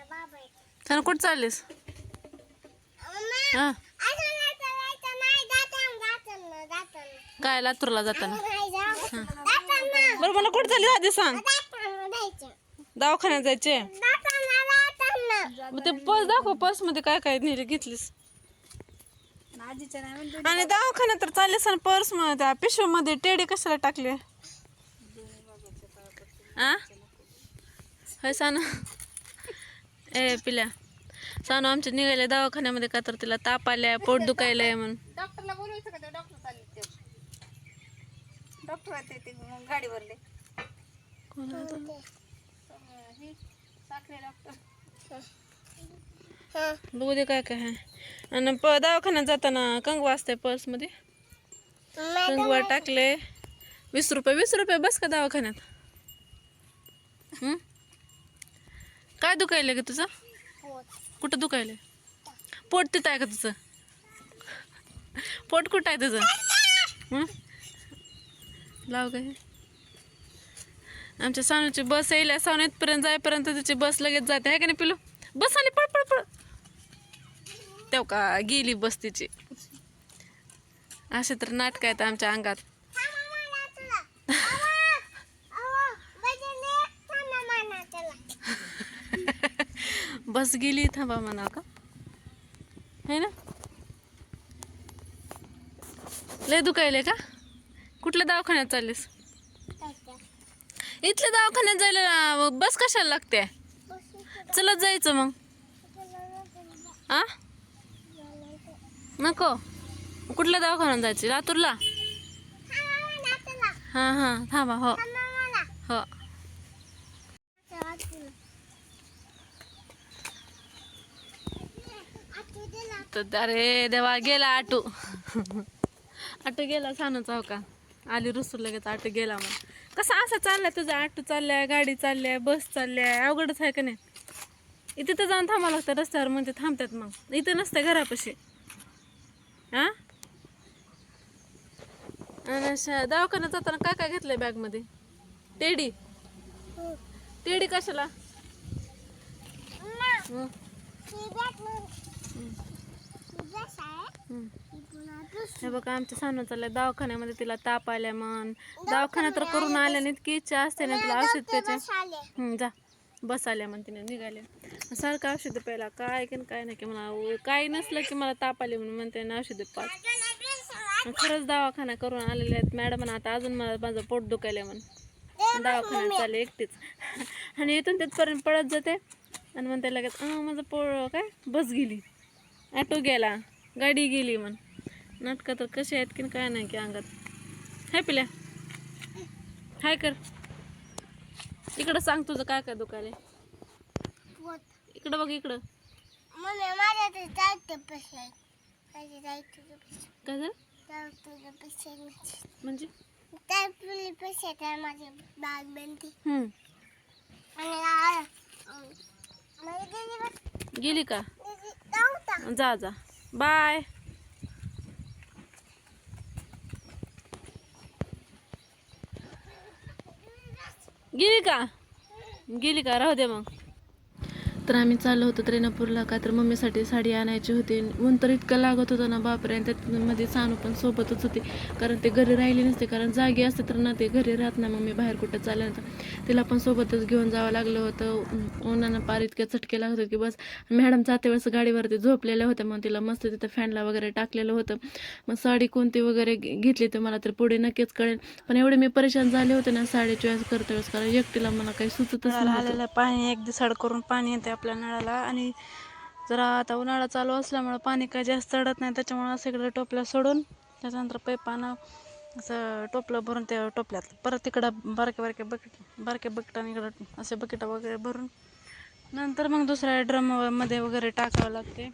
त्यानं कुठं चाललीस? हा काय लातूरला जाताना? बरं मला कुठं चालली आधी सांग. दवाखान्यात जायचे. मग ते पर्स दाखव, पर्स मध्ये काय काय नेली घेतलीस? आणि दवाखान्यात तर चाललीस आणि पर्स मध्ये त्या पिशवी मध्ये टेडी कशाला टाकली? होय सानू. ए पिल्या, सानू आमच्या निघाले दवाखान्यामध्ये का तर तिला ताप आलाय, पोट दुखायलंय म्हणून. डॉक्टरला बोलवायचं का? डॉक्टर चालले ते. डॉक्टर आहेत ते गाडीवरले. कोण आहे तो? हे साखरे डॉक्टर. बघू दे काय काय आहे. आणि दवाखान्यात जाताना कंगवा असते पर्स मध्ये. कंगवा टाकले. 20 रुपये. 20 रुपये बस का दवाखान्यात? काय दुखायलंय ग तुझं? कुठं दुखायलंय? पोट तिथं आहे का तुझं? पोट कुठं आहे तुझं? लाव काय आमच्या सानूची बस येईल. सानू इथपर्यंत जाईपर्यंत तिची बस लगेच जाते आहे का नाही पिलू? बस आली, पळ पळ पळ. तेव का गेली बस तिची. असे तर नाटक आहेत आमच्या अंगात. बस गेली, थांबा म्हणा का है ना? लय दुखायले का? कुठल्या दवाखान्यात चाललीस? इथल्या दवाखान्यात जायला बस कशाला लागते? चलत जायचं मग. आ नको. कुठल्या दवाखान्यात जायचं? लातूरला? हा हा थांबा. हो हो. अरे देवा, गेला आटू. आटू गेला सानूचा. हो का आली रुसून लगेच आटू गेला. मग कसं असं चाललंय तुझं? आटू चाललाय, गाडी चालल्या, बस चालल्या, अवघडच आहे का नाही? इथं जाऊन थांबावं लागतं रस्त्यावर, म्हणजे थांबतात. मग इथं नसतं घरापाशी. हा आणि दवाखान्यात जाताना काय काय घेतलंय बॅग मध्ये? टेडी. टेडी कशाला? हे बघा आमच्या सानू चाललंय दवाखान्यामध्ये. तिला ताप आल्या म्हण. दवाखान्यात तर करून आल्याने इतकी इच्छा असते ना तिला औषध प्यायचे. जा बस आल्या म्हण तिने निघाले. सारखं औषध प्यायला काय की काय नाही की मला काही नसलं की मला ताप आले म्हणून म्हणते ना औषध पाच. खरंच दवाखाना करून आलेले आहेत मॅडम. आता अजून मला माझं पोट दुखायला म्हणून दवाखान्यात चालले एकटीच. आणि इथून तिथपर्यंत पळत जाते आणि म्हणते लगेच माझं पोट काय बस गेली, ॲटो गेला, गाडी गेली म्हण. नाटकं तर कसे आहेत की काय नाही की अंगात. हाय पिल्या, हाय कर. इकडं सांग तुझं काय काय दुखायलंय. इकडं बघ इकडं. काय झालं म्हणजे? गेली का? जा जा बाय. गेली का? गेली का? राहू दे मग. तर आम्ही चाललो होतो रेणापूरला का तर मम्मीसाठी साडी आणायची होती. ऊन तर इतकं लागत होतं ना बापरे. त्यामध्ये सानू पण सोबतच होती कारण ते घरी राहिले नसते. कारण जागी असते तर ना ते घरी राहत नाही. मम्मी बाहेर कुठं चालल्यानंतर तिला पण सोबतच घेऊन जावं लागलं होतं. उन्हानं पार इतके चटके लागत होते की बस. मॅडम जाते वेळेस गाडीवरती झोपलेल्या होत्या. मग तिला मस्त तिथं फॅनला वगैरे टाकलेलं होतं. मग साडी कोणती वगैरे घेतली तर मला तर पुढे नक्कीच कळेल. पण एवढे मी परेशान झाले होते ना साडी चॉईस करते वेळेस. कारण एकटीला मला काही सुचतच नव्हतं. पाणी एक दिसाड करून पाणी येते आपल्या नळाला. आणि जरा आता उन्हाळा चालू असल्यामुळं पाणी काही जास्त चढत नाही. त्याच्यामुळे असं इकडे टोपल्या सोडून त्याच्यानंतर पैपानं असं टोपलं भरून त्या टोपल्यात परत तिकडं बारके बकेटाने इकडं असे बकेट वगैरे भरून नंतर मग दुसऱ्या ड्रममध्ये वगैरे टाकावं लागते.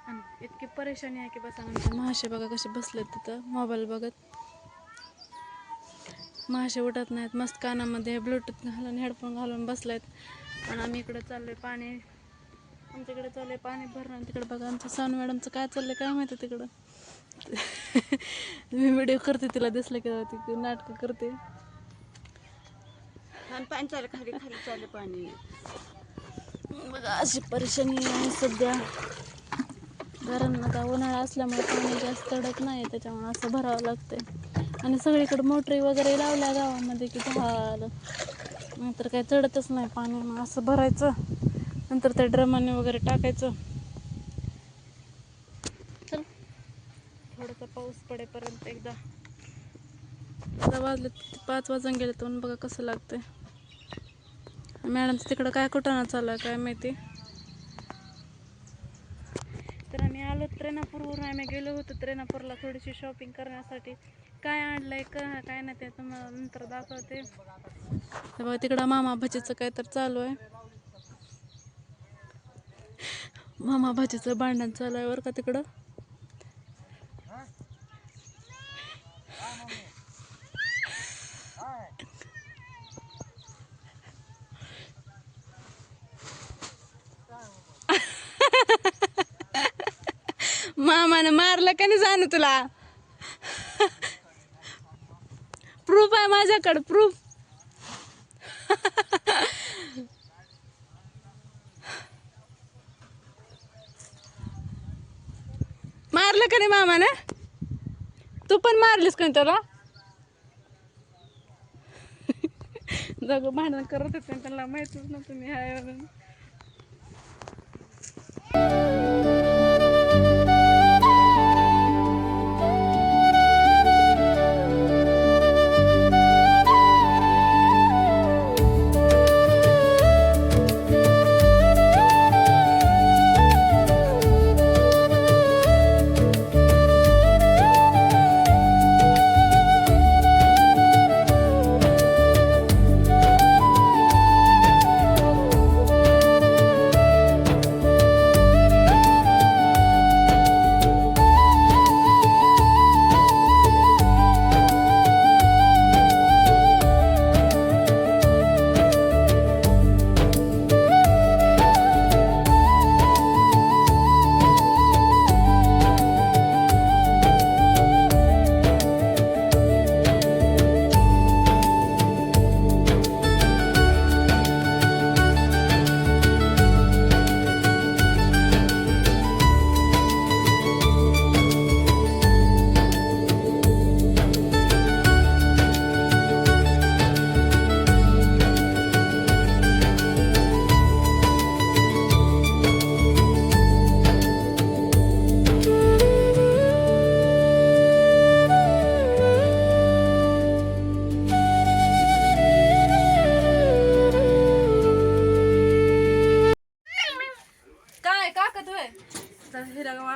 आणि इतकी परेशानी आहे की बस. आमचे महाशे बघा कसे बसलेत तिथं मोबाईल बघत. महाशे उठत नाहीत. मस्त कानामध्ये ब्लूटूथ घालून हेडफोन घालून बसलेत. आणि आम्ही इकडे चाललोय पाणी. आमच्याकडे चाललंय पाणी भरणं. तिकडे बघा आमच्या सानू मॅडमचं काय चाललंय काय माहिती तिकडं. मी व्हिडिओ करते तिला दिसलं की ती नाटकं करते. पाणी चाललं खाली खाली चाललं पाणी. बघा अशी परेशानी आहे सध्या. कारण आता उन्हाळा असल्यामुळे पाणी जास्त चढत नाही, त्याच्यामुळे असं भरावं लागतंय. आणि सगळीकडे मोटरी वगैरे लावल्या गावामध्ये की झालं, नंतर काही चढतच नाही पाणी. मग असं भरायचं, नंतर त्या ड्रमाने वगैरे टाकायचं. चल थोडासा पाऊस पडेपर्यंत एकदा. आता वाजले 5 वाजून गेले तर बघा कसं लागतंय. मॅडमचं तिकडं काय कुठं चालू आहे काय माहिती. तर आम्ही आलो त्रेनापूरवरून. आम्ही गेलो होतो त्रेनापूरला थोडीशी शॉपिंग करण्यासाठी. काय आणलंय काय नाही ते तुम्हाला नंतर दाखवते. तर बघा तिकडं मामा भजीचं काय तर चालू आहे. मामा भजीचं भांडण चालू आहे बरं का तिकडं. मामानं मारलं का नाही जाणं तुला. प्रूफ आहे माझ्याकडे, प्रूफ. मारलं का नाही मामानं. तू पण मारलीस का त्याला. जागो भांडण करत होते त्यांना माहितच नव्हतं मी हाय म्हणून.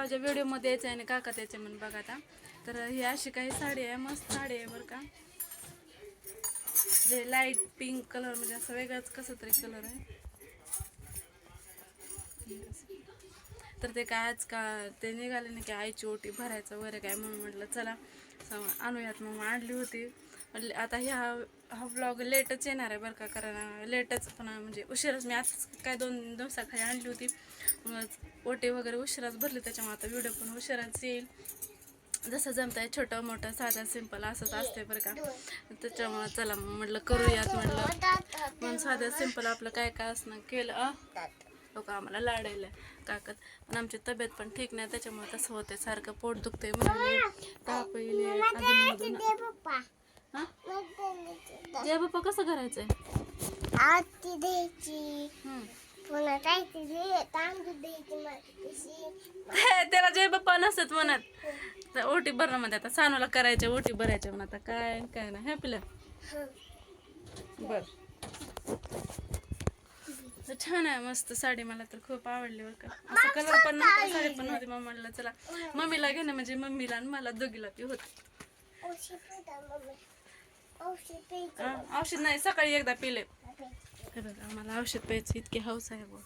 माझ्या व्हिडिओमध्ये यायचं आहे आणि काका त्याचे म्हणून बघा आता. तर ही अशी काही साडी आहे, मस्त साडी आहे बरं का. जे लाईट पिंक कलर म्हणजे असं वेगळाच कसं तरी कलर आहे. तर ते काय आज का ते निघाले नाही की आईची ओटी भरायचं वगैरे काय, म्हणून म्हटलं चला आणूयात. मग आणली होती. आता हा व्लॉग लेटच येणार आहे बरं का, कारण लेटच पण म्हणजे उशिराच. मी आताच काय 2 दिवसाखाली आणली होती, ओटी वगैरे उशिराच भरली, त्याच्यामुळे आता व्हिडिओ पण उशिराच येईल. जसं जमताय छोटं मोठं साधं सिंपल असंच असते बरं का. त्याच्यामुळं चला म्हटलं करूयात म्हटलं, म्हणून साधं सिंपल आपलं काय काय असणं केलं. लोक आम्हाला लाडायला काकत. पण आमची तब्येत पण ठीक नाही, त्याच्यामुळे तसं होते, सारखं पोट दुखते म्हणजे ताप येईल अजून. हा जय बाप्पा कसं करायचंय. आरती द्यायची, त्याला जय बाप्पा नसत म्हणत. ओटी भरणं मध्ये आता सानूला करायच्या ओटी भरायच्या म्हणून. आता काय काय नाही हे आपलं बर. छान आहे मस्त साडी, मला तर खूप आवडली बरं का. असं कलर पण नव्हता, साडी पण होती. मग म्हणलं चला मम्मीला घेणं म्हणजे मम्मीला आणि मला दोघीला ती होती. औषध नाही, सकाळी एकदा पिले. हे बघा आम्हाला औषध प्यायचं इतकी हौस आहे बघ.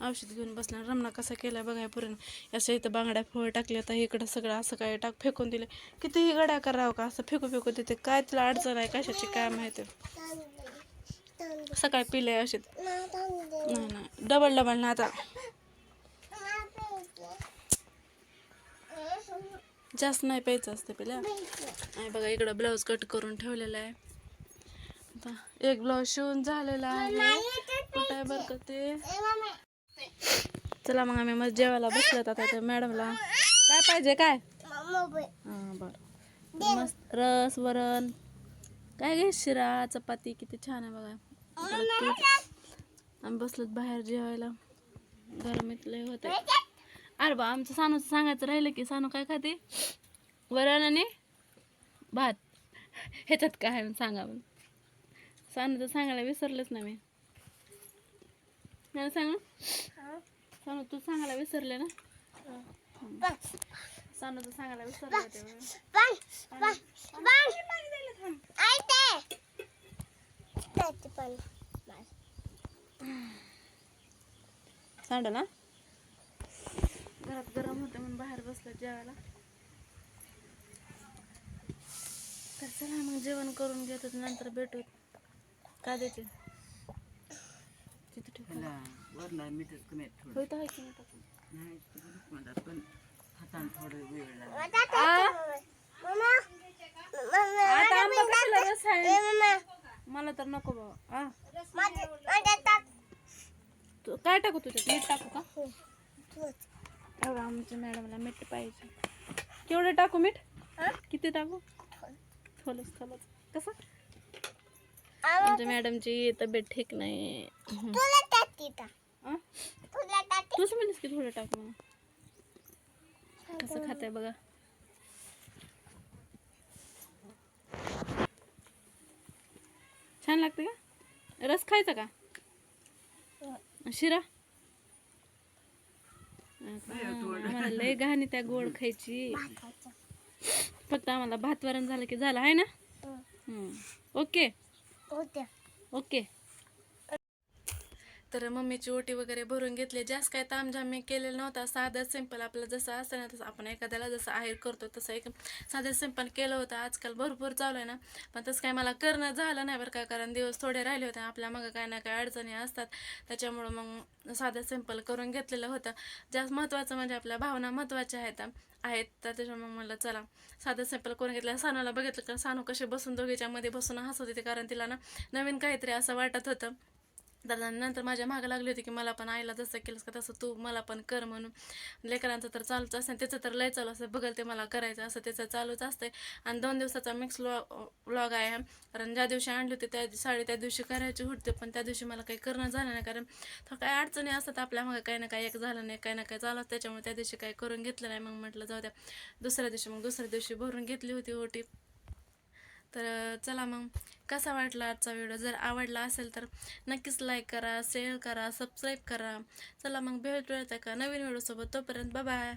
औषध घेऊन बसणार. रमणा कसा केलाय बघाय पूर्ण. असं इथं बांगड्या फळ टाकले, आता इकडं सगळं असं काय फेकून दिले. कितीही गड्या करावं का असं फेकू देते. काय तिला अडचण आहे कशाची काय माहिती. सकाळी पिले औषध. नाही डबल ना आता जास्त नाही प्यायचं असतं पिल्या. आणि बघा इकडं ब्लाऊज कट करून ठेवलेला आहे. आता एक ब्लाऊज शिवून झालेला आहे. कुठं आहे बरं का ते. चला मग आम्ही मग जेवायला बसलोत आता त्या मॅडमला काय पाहिजे काय मोबाईल हां बरं मस्त रस वरण काय घे शिरा चपाती किती छान आहे बघा इकडं तूप आम्ही बसलोत बाहेर जेवायला गरम इथलं होतं अरे बा आमचं सानूचं सांगायचं राहिलं की सानू काय खाते वरण आणि भात ह्याच्यात काय आहे सांगा म्हणून सानू तर सांगायला विसरलेच ना मी मला सांग सानू तू सांगायला विसरले ना सानू तर सांगायला विसरले होते सांड ना घरात गरम होतं म्हणून बाहेर बसलं जेवायला तर चला मग जेवण करून घेतो नंतर भेटू का देते तिथे ठेव होय तर आहे की नाही टाकून? आता आंबा कशाला रस आहे मला तर नको बाबा तू काय टाकू तुझ्यात मीठ टाकू का एवढं आमच्या मॅडमला मीठ पाहिजे केवढं टाकू मीठ किती टाकू थोडंच कसं आमच्या मॅडमची तब्येत ठीक नाही तूच म्हणलीस की थोडं टाक म्हणून कसं खाते बघा छान लागते का रस खायचा का शिरा आम्हाला लय घाणी त्या गोड खायची फक्त आम्हाला भात वरण झालं की झालं आहे ना ओके ओके तर मम्मीची ओटी वगैरे भरून घेतली जास्त काय तामझाम मी केलेलं नव्हता साधं सिंपल आपलं जसं असतं ना तसं आपण एखाद्याला जसं आहेर करतो तसं एक साधं सिंपल केलं होतं आजकाल भरपूर चालू आहे ना पण तसं काय मला करणं झालं नाही बरं का कारण दिवस थोडे राहिले होते आपल्या मग काय ना काय अडचणी असतात त्याच्यामुळं मग साधं सिंपल करून घेतलेलं होतं जास्त महत्त्वाचं म्हणजे आपल्या भावना महत्त्वाच्या आहेत तर त्याच्यामुळे म्हणलं चला साधं सिंपल करून घेतलं सानूला बघितलं का सानू कसे बसून दोघीच्या मध्ये बसून हसत होते कारण तिला ना नवीन काहीतरी असं वाटत होतं तर नंतर माझ्या मागं लागली होती की मला पण आईला जसं केलंस का तसं तू मला पण कर म्हणून लेकरांचं तर चालूच असतं त्याचं तर लय चालू असतं बघल ते मला करायचं असं त्याचं चालूच असतंय आणि 2 दिवसाचा मिक्स व्लॉग आहे कारण ज्या दिवशी आणली होती त्या साडी त्या दिवशी करायची होते पण त्या दिवशी मला काही करणं झालं नाही कारण काही अडचणी असतात आपल्या मागं काही ना काही एक झालं नाही काही ना काही झालं त्याच्यामुळे त्या दिवशी काही करून घेतलं नाही मग म्हटलं जाऊ द्या दुसऱ्या दिवशी भरून घेतली होती ओटी तर चला मग कसा वाटला आजचा व्हिडिओ जर आवडला असेल तर नक्कीच लाईक करा शेअर करा सबस्क्राईब करा चला मग भेटूया का नवीन व्हिडिओसोबत तोपर्यंत बाय